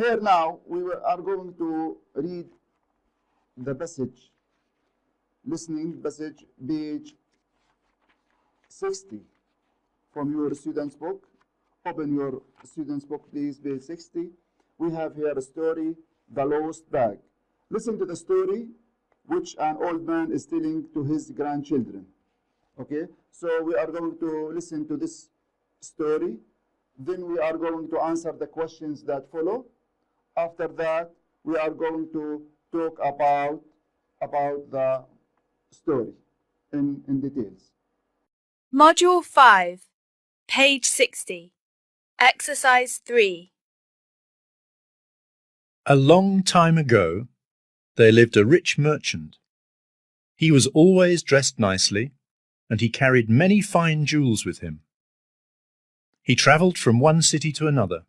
Here now, are going to read the passage, listening passage, page 60 from your student's book. Open your student's book, please, page 60. We have here a story, The Lost Bag. Listen to the story which an old man is telling to his grandchildren. Okay, so we are going to listen to this story. Then we are going to answer the questions that follow. After that, we are going to talk about the story in details. Module 5, page 60, exercise 3. A long time ago, there lived a rich merchant. He was always dressed nicely, and he carried many fine jewels with him. He travelled from one city to another.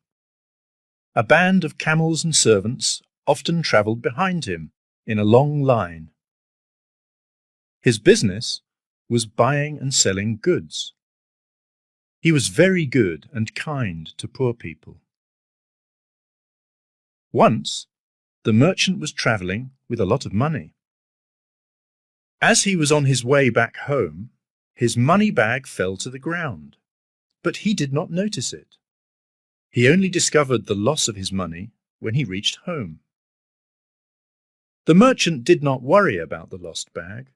A band of camels and servants often travelled behind him in a long line. His business was buying and selling goods. He was very good and kind to poor people. Once, the merchant was travelling with a lot of money. As he was on his way back home, his money bag fell to the ground, but he did not notice it. He only discovered the loss of his money when he reached home. The merchant did not worry about the lost bag.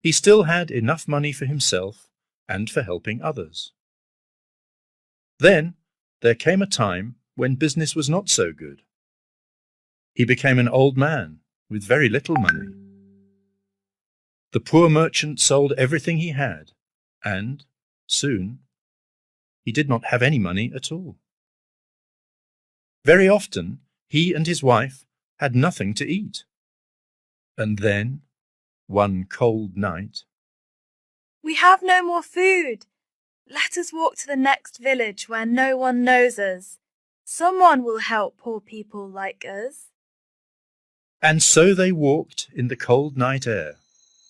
He still had enough money for himself and for helping others. Then there came a time when business was not so good. He became an old man with very little money. The poor merchant sold everything he had, and soon he did not have any money at all. Very often he and his wife had nothing to eat. And then, one cold night, We have no more food. Let us walk to the next village where no one knows us. Someone will help poor people like us. and so they walked in the cold night air.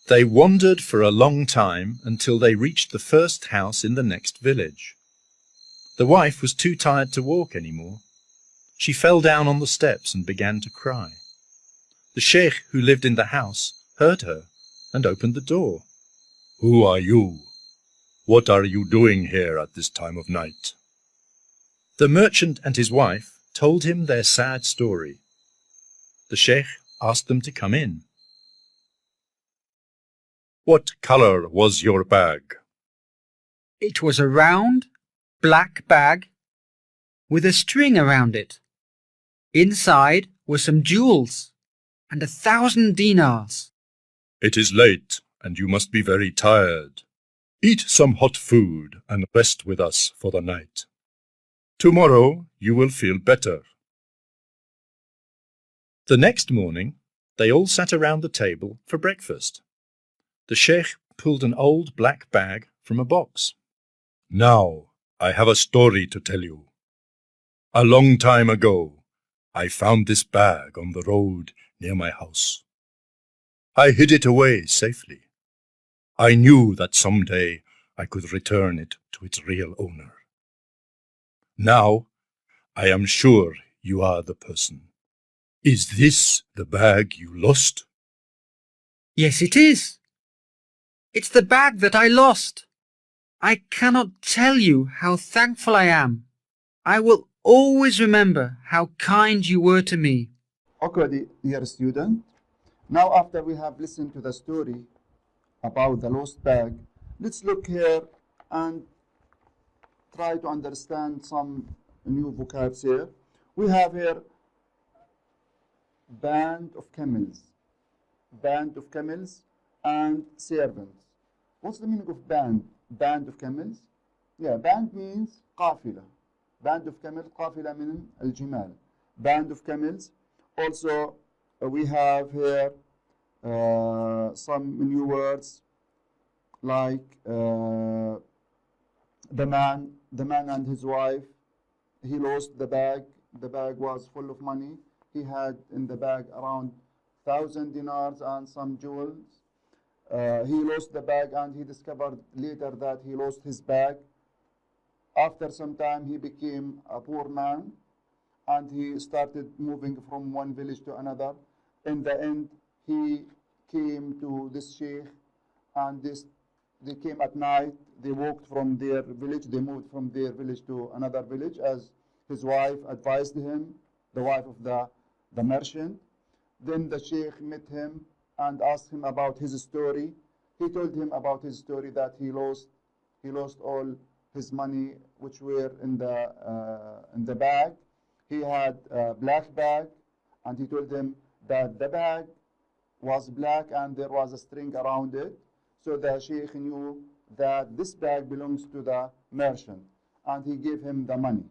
They wandered for a long time until they reached the first house in the next village. The wife was too tired to walk any more. She fell down on the steps and began to cry. The sheikh who lived in the house heard her and opened the door. Who are you? What are you doing here at this time of night? The merchant and his wife told him their sad story. The sheikh asked them to come in. What color was your bag? It was a round, black bag with a string around it. Inside were some jewels and 1,000 dinars. It is late and you must be very tired. Eat some hot food and rest with us for the night. Tomorrow you will feel better. The next morning, they all sat around the table for breakfast. The sheikh pulled an old black bag from a box. Now I have a story to tell you. A long time ago, I found this bag on the road near my house. I hid it away safely. I knew that someday I could return it to its real owner. Now, I am sure you are the person. Is this the bag you lost? Yes, it is. It's the bag that I lost. I cannot tell you how thankful I am. I will always remember how kind you were to me. Okay, dear student. Now after we have listened to the story about the lost bag, let's look here and try to understand some new vocabs here. We have here band of camels and servants. What's the meaning of band? Band of camels? Yeah, band means قافلة. Band of camels, قافلة من الجمال. Band of camels. Also, we have here some new words like the man and his wife. He lost the bag. The bag was full of money. He had in the bag around 1,000 dinars and some jewels. He lost the bag and he discovered later that he lost his bag. After some time he became a poor man and he started moving from one village to another. In the end, he came to this sheikh, and they came at night. They walked from their village. They moved from their village to another village, as his wife advised him, the wife of the merchant. Then the sheikh met him and asked him about his story. He told him about his story, that he lost all his money, which were in the bag. He had a black bag, and he told him that the bag was black and there was a string around it. So the sheikh knew that this bag belongs to the merchant, and he gave him the money.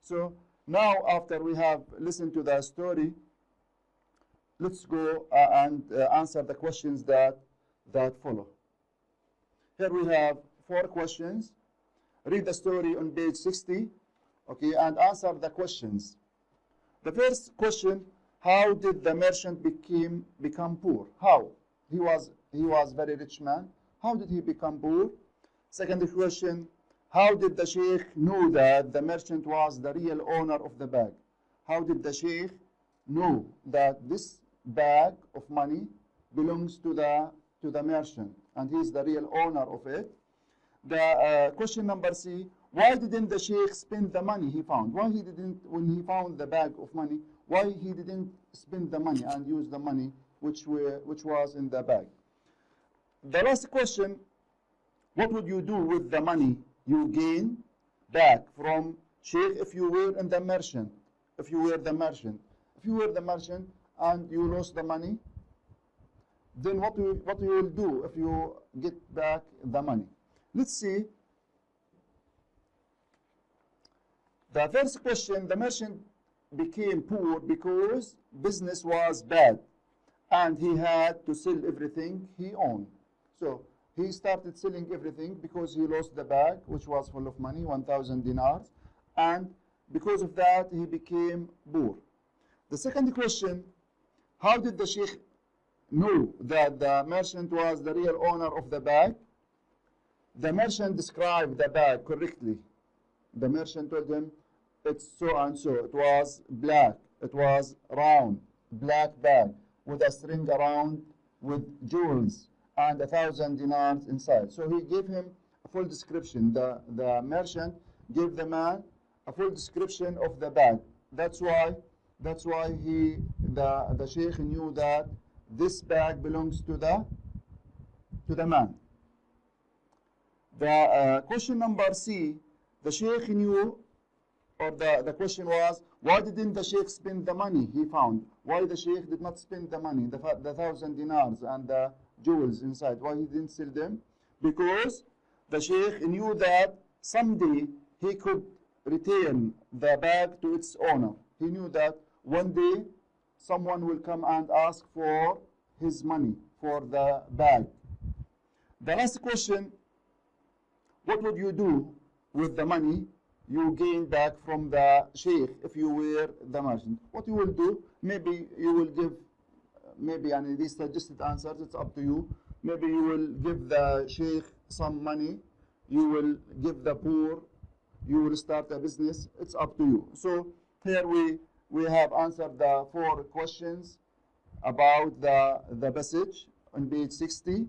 So now, after we have listened to the story, let's go and answer the questions that follow. Here we have 4 questions. Read the story on page 60, okay, and answer the questions. The first question: how did the merchant become poor? How? He was very rich man. How did he become poor? Second question: how did the sheikh know that the merchant was the real owner of the bag? How did the sheikh know that this bag of money belongs to the merchant and he is the real owner of it? The question number C: why didn't the sheikh spend the money he found? Why he didn't, when he found the bag of money, why he didn't spend the money and use the money which was in the bag? The last question: what would you do with the money you gain back from sheikh if you were in the merchant? If you were the merchant and you lost the money, then what you will do if you get back the money? Let's see. The first question: the merchant became poor because business was bad and he had to sell everything he owned. So he started selling everything because he lost the bag, which was full of money, 1,000 dinars, and because of that he became poor. The second question: how did the sheikh know that the merchant was the real owner of the bag? The merchant described the bag correctly. The merchant told him it's so and so. It was black. It was round, black bag with a string around with jewels and 1,000 dinars inside. So he gave him a full description. The merchant gave the man a full description of the bag. That's why the sheikh knew that this bag belongs to the man. The question number C: the sheikh knew, or the question was, why didn't the sheikh spend the money he found? Why the sheikh did not spend the money, the 1,000 dinars and the jewels inside? Why he didn't sell them? Because the sheikh knew that someday he could return the bag to its owner. He knew that one day someone will come and ask for his money, for the bag. The last question: what would you do with the money you gain back from the sheikh if you were the merchant? What you will do? Maybe you will give, these suggested answers, it's up to you. Maybe you will give the sheikh some money, you will give the poor, you will start a business, it's up to you. So here we have answered the 4 questions about the passage on page 60.